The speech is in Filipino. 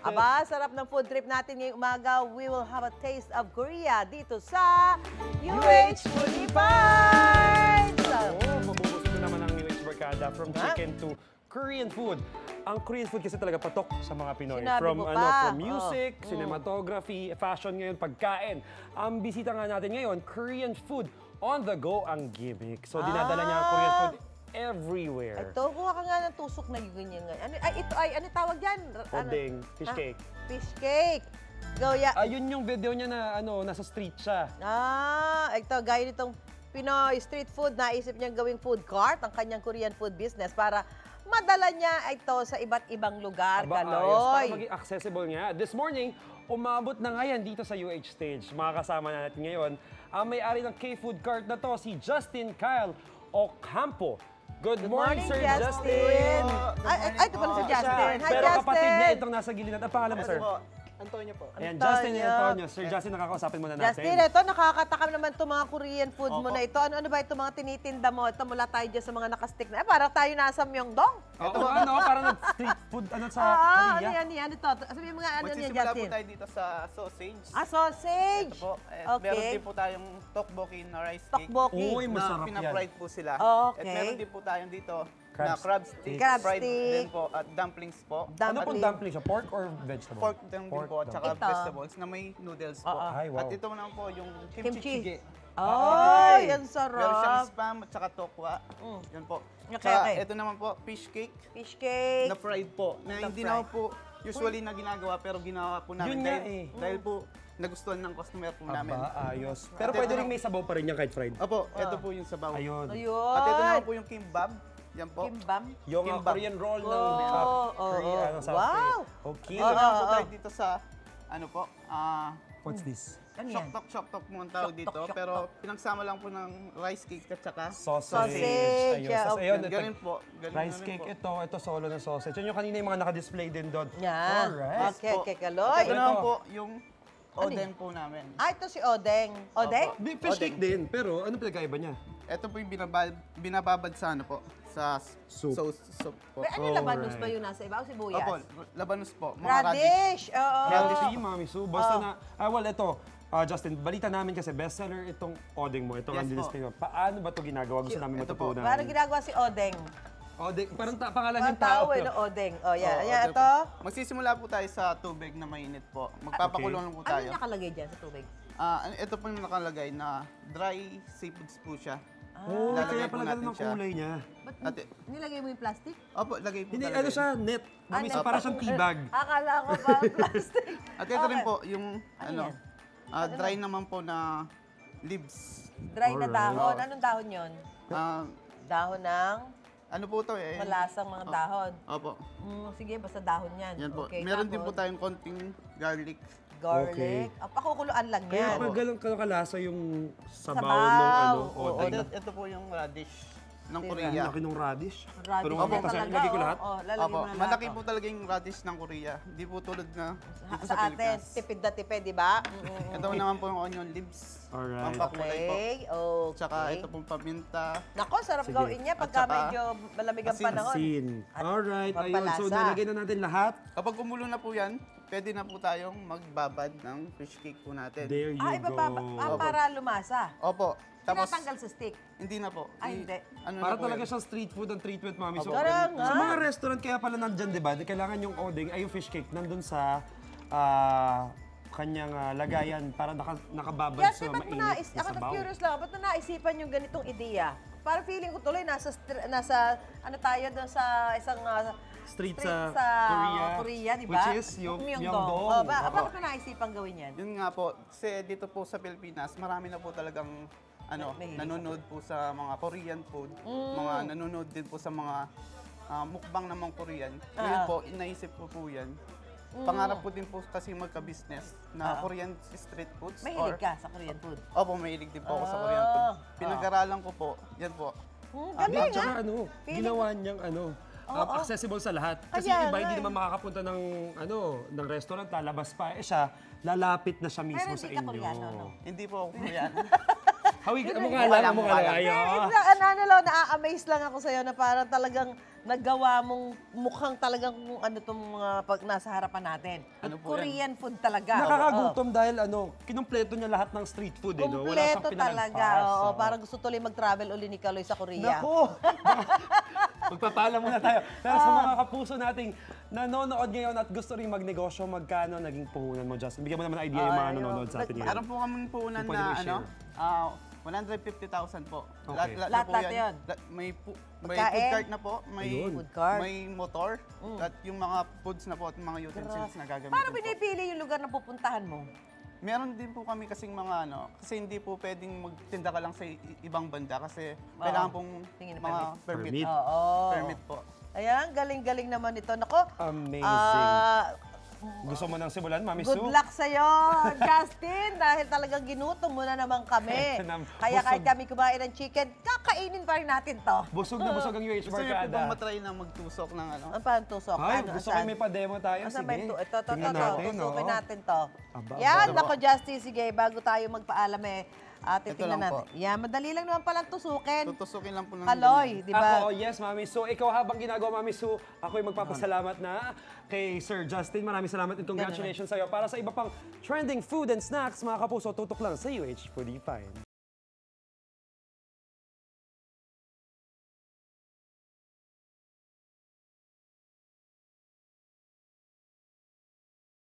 Aba, sarap ng food trip natin ngayong umaga. We will have a taste of Korea dito sa UH Foodie Bites! Mabubusto naman ang UH Barkada from chicken to Korean food. Ang Korean food kasi talaga patok sa mga Pinoy. Sinabi From mo pa. from music, cinematography, fashion ngayon, pagkain. Ang bisita nga natin ngayon, Korean food. On the go ang gimmick. So dinadala niya ang Korean food everywhere. Ito, kuha ka nga ng tusok na ganyan. Ano tawag yan? Odeng, fish cake. Fish cake. Gaya. Ayun yung video niya na nasa street siya. Ito, gaya nitong Pinoy street food, naisip niyang gawing food cart ang kanyang Korean food business para madala niya ito sa iba't ibang lugar, Ayos, para Kaloy. maging accessible nga. This morning, umabot na nga yan dito sa UH Stage. Makakasama na natin ngayon ang may-ari ng K-Food Cart na to, si Justin Kyle Ocampo. Good morning, Sir Justin! Ito pala si Justin. Hi, Pero Justin! kapatid niya itong nasa gilid natin. Ang pangalan mo, sir? Antonio po. Ayan, Justin and Antonio. Sir Justin, nakakausapin muna natin. Justin, ito, nakakatakam naman itong mga Korean food mo na ito. Ano ba itong mga tinitinda mo? Ito, mula tayo dyan sa mga nakastick na. Parang tayo nasa Myeongdong. Oo, parang street food sa Korea. Ano yan ito? Sabi mga ano niya, Magsisimula Justin? po tayo dito sa sausage. Sausage! Ito po. Meron din po tayong tteokbokki na rice cake. Tteokbokki. Uy, Na masarap yan. pina-fried po sila. Okay. At meron din po tayong dito Crab na crab stick. Crab fried stick. din po. At dumplings po. Ano pong dumpling siya? Pork or vegetable? Pork din po. At saka Ito. vegetables na may noodles po. Ay, wow. At ito naman po yung Kimchi. kimchi jjigae. Oh, yan Meron siyang sarap. spam at saka tokwa. Yan po. Okay, Tsaka okay. ito naman po, fish cake Fish cake. na fried po. Na hindi naman po usually na ginagawa pero ginawa po namin. Yun nga Dahil po nagustuhan ng customer po namin. Ayos. Pero pwede rin may sabaw pa rin yan kahit fried. Opo, ito po yung sabaw. Ayun. Ayun. At ito naman po yung kimbab. Yan po. Kimbam. Yung Kimbap. Korean roll ng Oh, South wow. Korea. Okay. Ito naman po tayo dito sa, ano po, What's this? Ano yan? shoktok mo ang tawag dito. Shoktok. Pero pinagsama lang po ng rice cake at saka Sausage. Sausage, Ayun. yeah, Tas ayun, okay. Ganun po. Ganun rice na rin cake po. ito solo na sausage. Yan yung kanina yung mga naka-display din doon. Yan. Alright. Okay, Po. okay, Ito Kaloy. naman po yung oden po namin. Ito si Odeng. Odeng? Fish cake din, pero ano pinagkaiba niya? Ito po yung binababad sa ano po, sa Soup. soup po. Ano yung labanos ba yung nasa iba o sibuyas? Opo, labanos po. Mga radish. Radish. Oo. Radish tea, Mami Sue. Basta na, well, ito, Justin, balita namin kasi bestseller itong odeng mo, itong Yes ang display mo. Paano ba ito ginagawa? Gusto namin Ito po. matutunan. Parang ginagawa si Odeng. Odeng, parang pangalan Parang yung tao. tao na Odeng. Oh, yan. Oo, Ayan, oden ito. po. Magsisimula po tayo sa tubig na mainit po. Magpapakulo lang po Ano tayo. yung nakalagay dyan sa tubig? Ito po yung nakalagay na dry seafoods po siya. Oh, Lalagay kaya po pala natin ganun ang siya. kulay niya. Ba't Ate. nilagay mo yung plastic? Opo, lagay po Hindi, talaga ano yun. siya, net. Mami net. Sue, para siyang teabag. Akala ko pa plastic. At ito rin Okay. po, yung Ano dry naman po na leaves. Dry na Alright. dahon. Anong dahon yon? Ah, Dahon ng ano po to eh? malasang mga dahon. Opo, Sige, basta dahon yan. yan po. Okay, Meron din tapos, po tayong konting garlic. garlic. Okay. Pakukuluan lang Kaya yan. pag ganun kalasa yung sabaw Sabaw. ng ano, Oo, odeng. Ito po yung radish ng Diba? Korea. Laki ng radish. Radish Pero na mamaya, talaga. ilagay ko lahat? Oo, lalagay Opo, mo na lahat. malaki po talaga yung radish ng Korea. Hindi po tulad na dito Sa sa atin, Pilipinas. tipid na tipid, di ba? Ito naman po yung onion leaves. Alright. Pampakulay po. Okay, okay. Tsaka ito pong paminta. Nako, sarap Sige. gawin niya pagka At saka, medyo malamig ang asin. panahon. Sin. At Alright, ayun. So, pampalasa. nalagay na natin lahat. Kapag kumulo na po yan, pwede na po tayong magbabad ng fish cake po natin. There you go. Para lumasa. Opo. Tapos, Tinatanggal sa stick. hindi na po. Ay, hindi. Ano Para na po talaga yan? siyang street food ang treatment, Mami. So, Opo. Kaya nga. sa mga restaurant, kaya pala nandyan, di ba? Kailangan yung odeng, ay yung fish cake, nandun sa kanyang lagayan para nakababad Kaya sa ba't mo mainit na ako sabaw. curious lang, ba't mo naisipan yung ganitong ideya? Para feeling ko tuloy, nasa ano tayo doon sa isang Street sa Korea, di ba? Which is yung Myeongdong. Oh, bakit mo naisipan gawin yan? Yun nga po, kasi dito po sa Pilipinas, marami na po talagang Mahilig. nanonood po sa mga Korean food, mga nanonood din po sa mga mukbang ng mga Korean. Ngayon po, inaisip ko po yan. Pangarap po din po kasi magka-business na Korean street foods. Mahilig ka sa Korean food? Opo, mahilig din po ako sa Korean food. Pinag-aralan ko po, yan po. Galing At saka ah! Feeling ginawa niyang accessible sa lahat. Kasi Kaya iba nga hindi eh. naman makakapunta ng restaurant, lalabas pa. Siya, lalapit na siya mismo Pero sa hindi ka inyo. Koreano, no? Hindi po ako Korean. Hawi ka, Yun mukha ang- lang, lang, mukha mukha lang. lang. Ayo. Ano lang, na-amaze lang ako sa'yo na parang talagang nagawa mong mukhang talagang kung ano itong mga pag nasa harapan natin. Ano po Korean food talaga. Nakakagutom dahil kinumpleto niya lahat ng street food. No? Wala siyang Kompleto talaga. pinalagpas. Oo, Oo. parang gusto tuloy mag-travel uli ni Kaloy sa Korea. Nako! Magpapaalam muna tayo. Pero sa mga kapuso nating nanonood ngayon at gusto rin magnegosyo, magkano naging puhunan mo, Justin? Bigyan mo naman idea yung mga Ay, nanonood sa atin ngayon. Meron po kaming puhunan Kung pwede na mo i-share. 150,000 po. Okay. Lahat na po yan? May Pagkain? food cart na po, may Ayun. Food cart. may motor, at yung mga foods na po at mga utensils na gagamitin Paano po. pinipili yung lugar na pupuntahan mo? Meron din po kami kasing mga kasi hindi po pwedeng magtinda ka lang sa ibang banda kasi kailangan pong Tingin na mga permit. Permit. Oo. Permit po. Ayan, galing-galing naman ito. Nako, Amazing. Gusto mo nang simulan, Mami Sue? good luck sa'yo, Justin, dahil talagang ginutom mo na naman kami. Ito na, Kaya kahit busog. kami kumain ng chicken, kakainin pa rin natin to. Busog na busog ang UH Gusto niyo po bang Barkada. matry na magtusok ng ano? Ano pa ang tusok? Ay, Ano, gusto asan? ko may pa-demo tayo. Asan Sige. ba yung ito, Tingnan natin, tusukin oo. natin to. Aba, Yan, aba. nako Justin, sige, bago tayo magpaalam titingnan lang natin. po. Yan, madali lang naman palang tusukin. Tutusukin lang po ng Kaloy, di ba? Ako, yes, Mami Sue. Ikaw habang ginagawa, Mami Sue, ako'y magpapasalamat na kay Sir Justin. Maraming salamat and congratulations sa'yo. Para sa iba pang trending food and snacks, mga kapuso, tutok lang sa UH Foodie Find.